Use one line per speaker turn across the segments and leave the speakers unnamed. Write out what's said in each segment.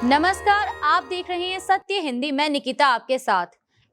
नमस्कार, आप देख रहे हैं सत्य हिंदी। मैं निकिता आपके साथ।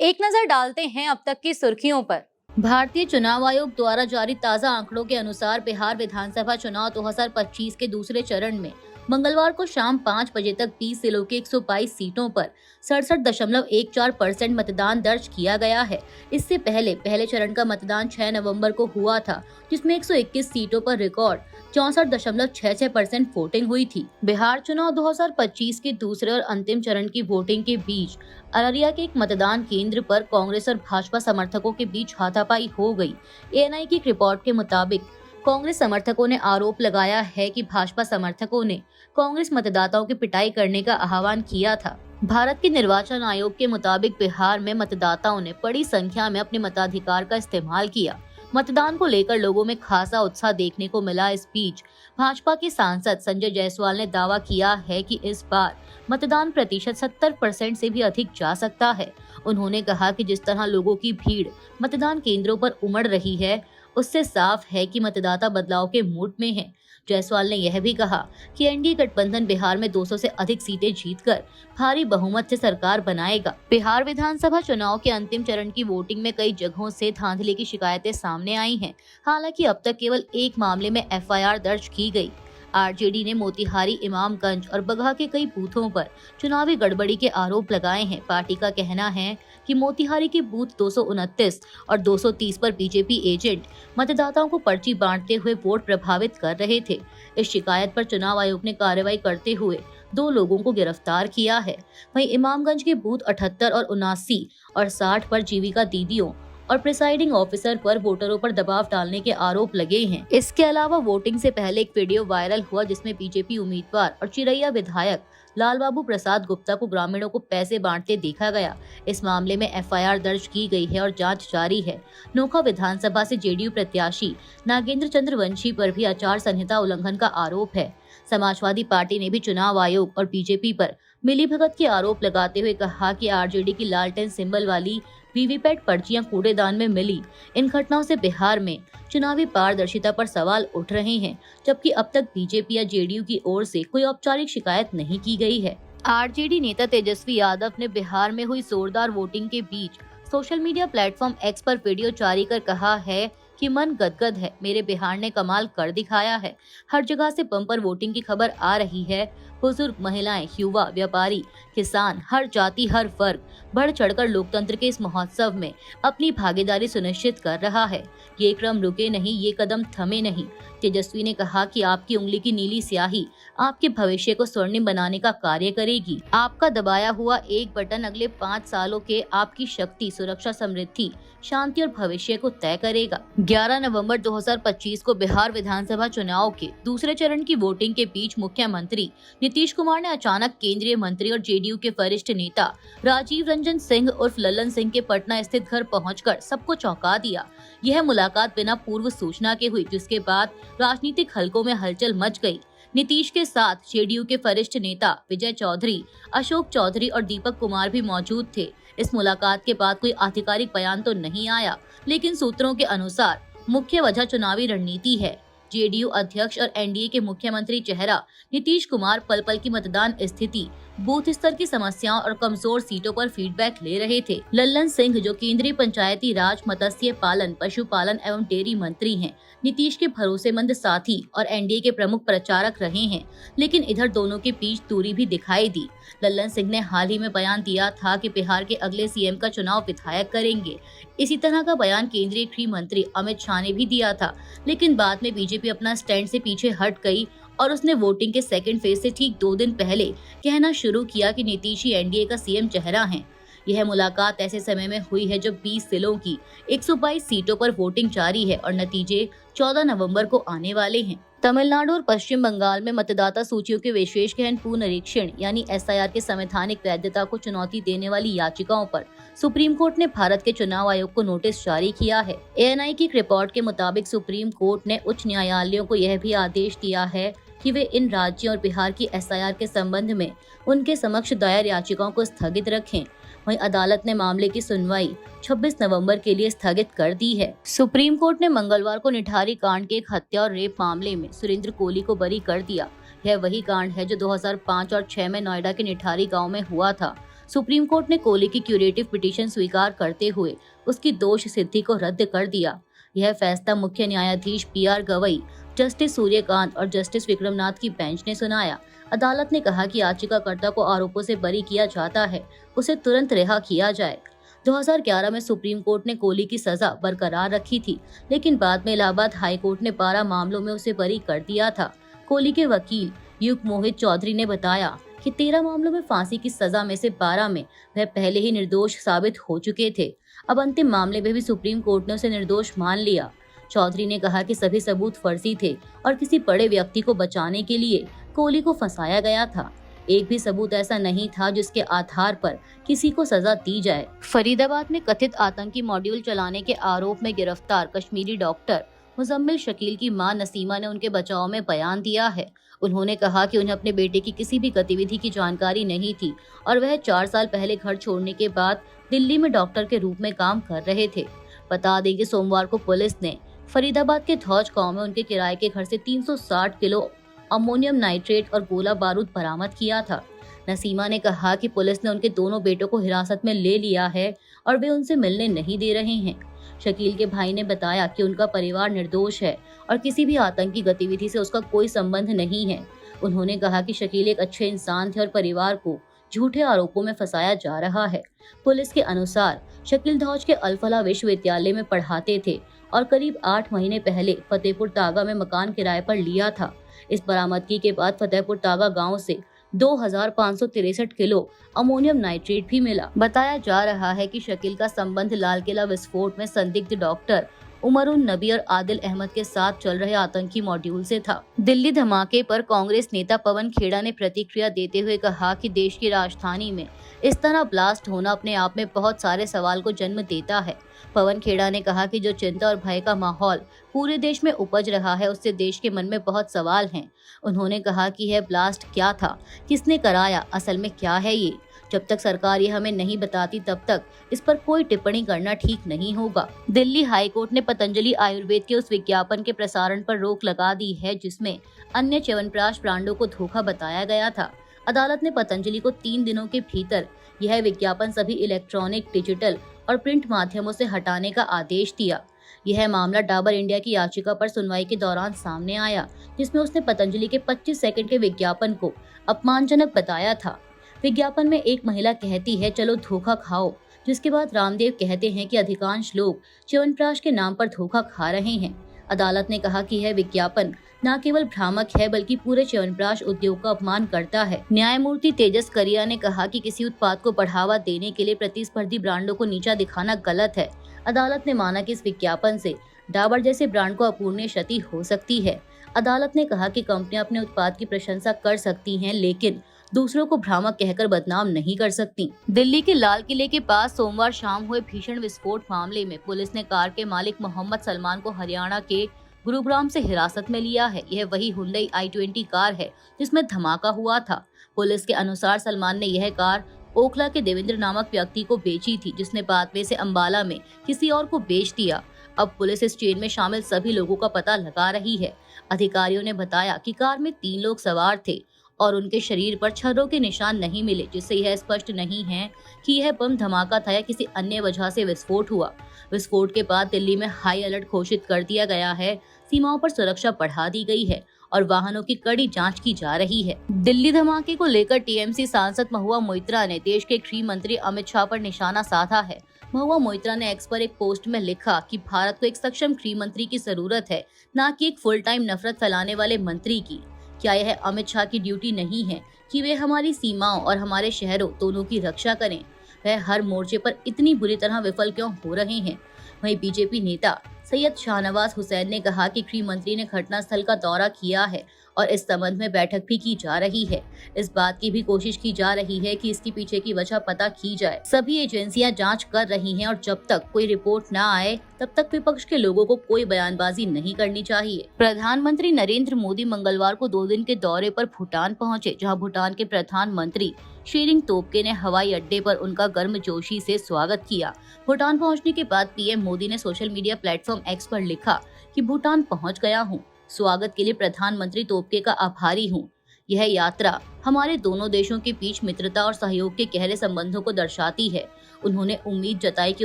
एक नजर डालते हैं अब तक की सुर्खियों पर। भारतीय चुनाव आयोग द्वारा जारी ताजा आंकड़ों के अनुसार बिहार विधानसभा चुनाव 2025 के दूसरे चरण में मंगलवार को शाम 5 बजे तक 20 जिलों की 122 सीटों पर 67.14% मतदान दर्ज किया गया है। इससे पहले चरण का मतदान 6 नवंबर को हुआ था, जिसमें 121 सीटों पर रिकॉर्ड 64.66% वोटिंग हुई थी। बिहार चुनाव 2025 के दूसरे और अंतिम चरण की वोटिंग के बीच अररिया के एक मतदान केंद्र पर कांग्रेस और भाजपा समर्थकों के बीच हाथापाई हो गई। एएनआई की रिपोर्ट के मुताबिक कांग्रेस समर्थकों ने आरोप लगाया है कि भाजपा समर्थकों ने कांग्रेस मतदाताओं की पिटाई करने का आह्वान किया था। भारत के निर्वाचन आयोग के मुताबिक बिहार में मतदाताओं ने बड़ी संख्या में अपने मताधिकार का इस्तेमाल किया। मतदान को लेकर लोगों में खासा उत्साह देखने को मिला। इस बीच भाजपा के सांसद संजय जायसवाल ने दावा किया है कि इस बार मतदान प्रतिशत 70% से भी अधिक जा सकता है। उन्होंने कहा कि जिस तरह लोगों की भीड़ मतदान केंद्रों पर उमड़ रही है, उससे साफ है कि मतदाता बदलाव के मूड में हैं। जायसवाल ने यह भी कहा कि एनडीए गठबंधन बिहार में 200 से अधिक सीटें जीतकर भारी बहुमत से सरकार बनाएगा। बिहार विधानसभा चुनाव के अंतिम चरण की वोटिंग में कई जगहों से धांधली की शिकायतें सामने आई हैं। हालांकि अब तक केवल एक मामले में एफआईआर दर्ज की गई। आरजेडी ने मोतिहारी, इमामगंज और बगहा के कई बूथों पर चुनावी गड़बड़ी के आरोप लगाए हैं। पार्टी का कहना है कि मोतिहारी के बूथ 229 और 230 पर बीजेपी एजेंट मतदाताओं को पर्ची बांटते हुए वोट प्रभावित कर रहे थे। इस शिकायत पर चुनाव आयोग ने कार्रवाई करते हुए 2 लोगों को गिरफ्तार किया है। वहीं इमामगंज के बूथ 78 और 79 और 60 पर जीविका दीदियों और प्रिसाइडिंग ऑफिसर पर वोटरों पर दबाव डालने के आरोप लगे हैं। इसके अलावा वोटिंग से पहले एक वीडियो वायरल हुआ जिसमें बीजेपी उम्मीदवार और चिरैया विधायक लालबाबू प्रसाद गुप्ता को ग्रामीणों को पैसे बांटते देखा गया। इस मामले में एफआईआर दर्ज की गई है और जांच जारी है। नोखा विधानसभा से जेडीयू प्रत्याशी नागेंद्र चंद्रवंशी पर भी आचार संहिता उल्लंघन का आरोप है। समाजवादी पार्टी ने भी चुनाव आयोग और बीजेपी पर मिलीभगत के आरोप लगाते हुए कहा कि आरजेडी की लालटेन सिंबल वाली वीवीपैट पर्चियां कूड़ेदान में मिली। इन घटनाओं से बिहार में चुनावी पारदर्शिता पर सवाल उठ रहे हैं, जबकि अब तक बीजेपी या जेडीयू की ओर से कोई औपचारिक शिकायत नहीं की गई है। आरजेडी नेता तेजस्वी यादव ने बिहार में हुई जोरदार वोटिंग के बीच सोशल मीडिया प्लेटफॉर्म एक्स पर वीडियो जारी कर कहा है कि मन गदगद है, मेरे बिहार ने कमाल कर दिखाया है। हर जगह से बम्पर वोटिंग की खबर आ रही है। बुजुर्ग, महिलाएं, युवा, व्यापारी, किसान, हर जाति, हर वर्ग बढ़ चढ़कर लोकतंत्र के इस महोत्सव में अपनी भागीदारी सुनिश्चित कर रहा है। ये क्रम रुके नहीं, ये कदम थमे नहीं। तेजस्वी ने कहा कि आपकी उंगली की नीली स्याही आपके भविष्य को स्वर्णिम बनाने का कार्य करेगी। आपका दबाया हुआ एक बटन अगले 5 सालों के आपकी शक्ति, सुरक्षा, समृद्धि, शांति और भविष्य को तय करेगा। 11 नवंबर 2025 को बिहार विधानसभा चुनाव के दूसरे चरण की वोटिंग के बीच मुख्यमंत्री नीतीश कुमार ने अचानक केंद्रीय मंत्री और जेडीयू के वरिष्ठ नेता राजीव रंजन सिंह उर्फ लल्लन सिंह के पटना स्थित घर पहुंचकर सबको चौंका दिया। यह मुलाकात बिना पूर्व सूचना के हुई, जिसके बाद राजनीतिक हलकों में हलचल मच गई। नीतीश के साथ जेडीयू के वरिष्ठ नेता विजय चौधरी, अशोक चौधरी और दीपक कुमार भी मौजूद थे। इस मुलाकात के बाद कोई आधिकारिक बयान तो नहीं आया, लेकिन सूत्रों के अनुसार मुख्य वजह चुनावी रणनीति है। जेडीयू अध्यक्ष और एनडीए के मुख्यमंत्री चेहरा नीतीश कुमार पल पल की मतदान स्थिति, बूथ स्तर की समस्याओं और कमजोर सीटों पर फीडबैक ले रहे थे। लल्लन सिंह, जो केंद्रीय पंचायती राज, मत्स्य पालन, पशुपालन एवं डेयरी मंत्री हैं, नीतीश के भरोसेमंद साथी और एनडीए के प्रमुख प्रचारक रहे हैं, लेकिन इधर दोनों के बीच दूरी भी दिखाई दी। लल्लन सिंह ने हाल ही में बयान दिया था कि बिहार के अगले सीएम का चुनाव विधायक करेंगे। इसी तरह का बयान केंद्रीय गृह मंत्री अमित शाह ने भी दिया था, लेकिन बाद में बीजेपी अपना स्टैंड से पीछे हट गई और उसने वोटिंग के सेकंड फेज से ठीक 2 दिन पहले कहना शुरू किया कि नीतीश ही एनडीए का सीएम चेहरा है। यह मुलाकात ऐसे समय में हुई है जब 20 जिलों की 122 सीटों पर वोटिंग जारी है और नतीजे 14 नवंबर को आने वाले हैं। तमिलनाडु और पश्चिम बंगाल में मतदाता सूचियों के विशेष गहन पुनरीक्षण यानी एसआईआर के संवैधानिक वैधता को चुनौती देने वाली याचिकाओं पर सुप्रीम कोर्ट ने भारत के चुनाव आयोग को नोटिस जारी किया है। एएनआई की रिपोर्ट के मुताबिक सुप्रीम कोर्ट ने उच्च न्यायालयों को यह भी आदेश दिया है कि वे इन राज्यों और बिहार की एसआईआर के संबंध में उनके समक्ष दायर याचिकाओं को स्थगित रखें। वहीं अदालत ने मामले की सुनवाई 26 नवंबर के लिए स्थगित कर दी है। सुप्रीम कोर्ट ने मंगलवार को निठारी कांड के एक हत्या और रेप मामले में सुरेंद्र कोहली को बरी कर दिया। यह वही कांड है जो 2005 और 6 में नोएडा के निठारी गांव में हुआ था। सुप्रीम कोर्ट ने कोहली की क्यूरेटिव पिटीशन स्वीकार करते हुए उसकी दोष सिद्धि को रद्द कर दिया। यह फैसला मुख्य न्यायाधीश पीआर गवई, जस्टिस सूर्यकांत और जस्टिस विक्रमनाथ की बेंच ने सुनाया। अदालत ने कहा कि याचिकाकर्ता को आरोपों से बरी किया जाता है, उसे तुरंत रिहा किया जाए। 2011 में सुप्रीम कोर्ट ने कोहली की सजा बरकरार रखी थी, लेकिन बाद में इलाहाबाद हाई कोर्ट ने 12 मामलों में उसे बरी कर दिया था। कोहली के वकील युग मोहित चौधरी ने बताया कि 13 मामलों में फांसी की सजा में से 12 में वह पहले ही निर्दोष साबित हो चुके थे। अब अंतिम मामले में भी सुप्रीम कोर्ट ने उसे निर्दोष मान लिया। चौधरी ने कहा कि सभी सबूत फर्जी थे और किसी बड़े व्यक्ति को बचाने के लिए कोहली को फंसाया गया था। एक भी सबूत ऐसा नहीं था जिसके आधार पर किसी को सजा दी जाए। फरीदाबाद में कथित आतंकी मॉड्यूल चलाने के आरोप में गिरफ्तार कश्मीरी डॉक्टर मुजम्मिल शकील की मां नसीमा ने उनके बचाव में बयान दिया है। उन्होंने कहा कि उन्हें अपने बेटे की किसी भी गतिविधि की जानकारी नहीं थी और वह 4 साल पहले घर छोड़ने के बाद दिल्ली में डॉक्टर के रूप में काम कर रहे थे। बता दें कि सोमवार को पुलिस ने फरीदाबाद के धौज गांव में उनके किराए के घर से 360 किलो अमोनियम नाइट्रेट और गोला बारूद बरामद किया था। नसीमा ने कहा कि पुलिस ने उनके दोनों बेटों को हिरासत में ले लिया है और वे उनसे मिलने नहीं दे रहे हैं। शकील के भाई ने बताया कि उनका परिवार निर्दोष है और किसी भी आतंकी गतिविधि से उसका कोई संबंध नहीं है। उन्होंने कहा कि शकील एक अच्छे इंसान थे और परिवार को झूठे आरोपों में फंसाया जा रहा है। पुलिस के अनुसार शकील धौज के अल-फलाह विश्वविद्यालय में पढ़ाते थे और करीब 8 महीने पहले फतेहपुर तागा में मकान किराए पर लिया था। इस बरामदगी के बाद फतेहपुर तागा गांव से 2563 किलो अमोनियम नाइट्रेट भी मिला। बताया जा रहा है कि शकील का संबंध लाल किला विस्फोट में संदिग्ध डॉक्टर उमरुन नबी और आदिल अहमद के साथ चल रहे आतंकी मॉड्यूल से था। दिल्ली धमाके पर कांग्रेस नेता पवन खेड़ा ने प्रतिक्रिया देते हुए कहा कि देश की राजधानी में इस तरह ब्लास्ट होना अपने आप में बहुत सारे सवाल को जन्म देता है। पवन खेड़ा ने कहा कि जो चिंता और भय का माहौल पूरे देश में उपज रहा है, उससे देश के मन में बहुत सवाल हैं। उन्होंने कहा कि यह ब्लास्ट क्या था, किसने कराया, असल में क्या है ये। जब तक सरकार ये हमें नहीं बताती तब तक इस पर कोई टिप्पणी करना ठीक नहीं होगा। दिल्ली हाई कोर्ट ने पतंजलि आयुर्वेद के उस विज्ञापन के प्रसारण पर रोक लगा दी है जिसमें अन्य च्यवनप्राश ब्रांडों को धोखा बताया गया था। अदालत ने पतंजलि को 3 दिनों के भीतर यह विज्ञापन सभी इलेक्ट्रॉनिक, डिजिटल और प्रिंट माध्यमों से हटाने का आदेश दिया। यह मामला डाबर इंडिया की याचिका पर सुनवाई के दौरान सामने आया, जिसमें उसने पतंजलि के 25 सेकंड के विज्ञापन को अपमानजनक बताया था। विज्ञापन में एक महिला कहती है, चलो धोखा खाओ, जिसके बाद रामदेव कहते हैं कि अधिकांश लोग च्यवनप्राश के नाम पर धोखा खा रहे हैं। अदालत ने कहा कि यह विज्ञापन न केवल भ्रामक है बल्कि पूरे च्यवनप्राश उद्योग का अपमान करता है। न्यायमूर्ति तेजस करिया ने कहा कि किसी उत्पाद को बढ़ावा देने के लिए प्रतिस्पर्धी ब्रांडों को नीचा दिखाना गलत है। अदालत ने माना कि इस विज्ञापन से डाबर जैसे ब्रांड को अपूरणीय क्षति हो सकती है। अदालत ने कहा कि कंपनियां अपने उत्पाद की प्रशंसा कर सकती हैं, लेकिन दूसरों को भ्रामक कहकर बदनाम नहीं कर सकती। दिल्ली के लाल किले के पास सोमवार शाम हुए भीषण विस्फोट मामले में पुलिस ने कार के मालिक मोहम्मद सलमान को हरियाणा के गुरुग्राम से हिरासत में लिया है। यह वही हुंडई i20 कार है जिसमें धमाका हुआ था। पुलिस के अनुसार सलमान ने यह कार ओखला के देवेंद्र नामक व्यक्ति को बेची थी, जिसने बाद में इसे अंबाला में किसी और को बेच दिया। अब पुलिस इस चेन में शामिल सभी लोगों का पता लगा रही है। अधिकारियों ने बताया कि कार में 3 लोग सवार थे और उनके शरीर पर छर्रों के निशान नहीं मिले, जिससे यह स्पष्ट नहीं है कि यह बम धमाका था या किसी अन्य वजह से विस्फोट हुआ। विस्फोट के बाद दिल्ली में हाई अलर्ट घोषित कर दिया गया है। सीमाओं पर सुरक्षा बढ़ा दी गई है और वाहनों की कड़ी जांच की जा रही है। दिल्ली धमाके को लेकर टीएमसी सांसद महुआ मोइत्रा ने देश के गृह मंत्री अमित शाह पर निशाना साधा है। महुआ मोइत्रा ने एक्स पर एक पोस्ट में लिखा कि भारत को एक सक्षम गृह मंत्री की जरूरत है, न कि एक फुल टाइम नफरत फैलाने वाले मंत्री की। क्या यह अमित शाह की ड्यूटी नहीं है कि वे हमारी सीमाओं और हमारे शहरों दोनों की रक्षा करें? वह हर मोर्चे पर इतनी बुरी तरह विफल क्यों हो रहे हैं? वहीं बीजेपी नेता सैयद शाहनवाज हुसैन ने कहा कि गृह मंत्री ने घटनास्थल का दौरा किया है और इस संबंध में बैठक भी की जा रही है। इस बात की भी कोशिश की जा रही है कि इसके पीछे की वजह पता की जाए। सभी एजेंसियां जांच कर रही हैं और जब तक कोई रिपोर्ट न आए तब तक विपक्ष के लोगों को कोई बयानबाजी नहीं करनी चाहिए। प्रधानमंत्री नरेंद्र मोदी मंगलवार को 2 दिन के दौरे पर भूटान पहुंचे, जहां भूटान के प्रधानमंत्री शेरिंग तोब्गे ने हवाई अड्डे पर उनका गर्मजोशी से स्वागत किया। भूटान पहुंचने के बाद पीएम मोदी ने सोशल मीडिया प्लेटफॉर्म एक्स पर लिखा कि भूटान पहुंच गया हूं, स्वागत के लिए प्रधानमंत्री तोब्गे का आभारी हूं। यह यात्रा हमारे दोनों देशों के बीच मित्रता और सहयोग के गहरे संबंधों को दर्शाती है। उन्होंने उम्मीद जताई कि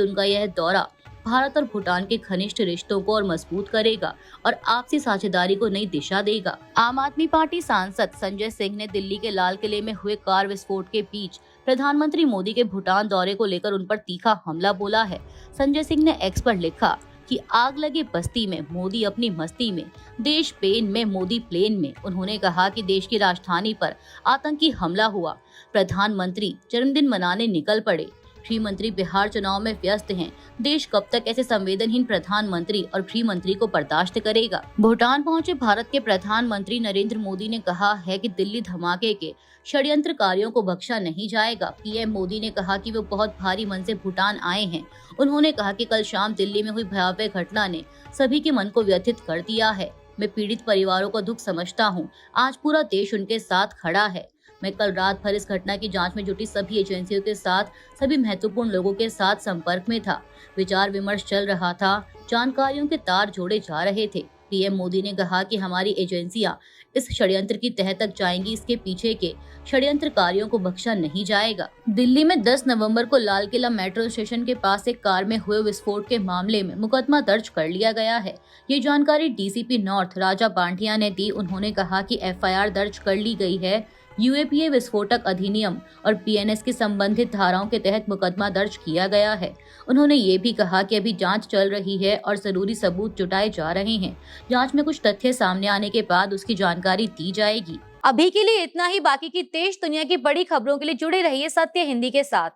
उनका यह दौरा भारत और भूटान के घनिष्ठ रिश्तों को और मजबूत करेगा और आपसी साझेदारी को नई दिशा देगा। आम आदमी पार्टी सांसद संजय सिंह ने दिल्ली के लाल किले में हुए कार विस्फोट के बीच प्रधानमंत्री मोदी के भूटान दौरे को लेकर उन पर तीखा हमला बोला है। संजय सिंह ने एक्स पर लिखा कि आग लगी बस्ती में मोदी अपनी मस्ती में, देश पेन में मोदी प्लेन में। उन्होंने कहा कि देश की राजधानी पर आतंकी हमला हुआ, प्रधानमंत्री जन्मदिन मनाने निकल पड़े। गृह मंत्री बिहार चुनाव में व्यस्त हैं। देश कब तक ऐसे संवेदनहीन प्रधानमंत्री और गृह मंत्री को बर्दाश्त करेगा। भूटान पहुंचे भारत के प्रधानमंत्री नरेंद्र मोदी ने कहा है कि दिल्ली धमाके के षड्यंत्रकारियों को बख्शा नहीं जाएगा। पीएम मोदी ने कहा कि वो बहुत भारी मन से भूटान आए हैं। उन्होंने कहा कि कल शाम दिल्ली में हुई भयावह घटना ने सभी के मन को व्यथित कर दिया है। मैं पीड़ित परिवारों का दुख समझता हूँ। आज पूरा देश उनके साथ खड़ा है। मैं कल रात भर इस घटना की जांच में जुटी सभी एजेंसियों के साथ, सभी महत्वपूर्ण लोगों के साथ संपर्क में था। विचार विमर्श चल रहा था, जानकारियों के तार जोड़े जा रहे थे। पीएम मोदी ने कहा कि हमारी एजेंसियां इस षड्यंत्र की तह तक जाएंगी। इसके पीछे के षड्यंत्रकारियों को बख्शा नहीं जाएगा। दिल्ली में 10 नवंबर को लाल किला मेट्रो स्टेशन के पास एक कार में हुए विस्फोट के मामले में मुकदमा दर्ज कर लिया गया है। ये जानकारी डीसीपी नॉर्थ राजा बांटिया ने दी। उन्होंने कहा कि एफआईआर दर्ज कर ली गई है। यूएपीए विस्फोटक अधिनियम और पीएनएस की संबंधित धाराओं के तहत मुकदमा दर्ज किया गया है। उन्होंने ये भी कहा कि अभी जांच चल रही है और जरूरी सबूत जुटाए जा रहे हैं। जांच में कुछ तथ्य सामने आने के बाद उसकी जानकारी दी जाएगी। अभी के लिए इतना ही। बाकी की देश दुनिया की बड़ी खबरों के लिए जुड़े रहिए सत्य हिंदी के साथ।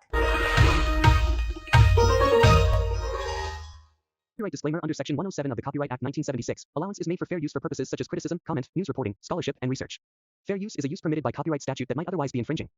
Copyright disclaimer under Section 107 of the Copyright Act 1976. Allowance is made for fair use for purposes such as criticism, comment, news reporting, scholarship, and research. Fair use is a use permitted by copyright statute that might otherwise be infringing.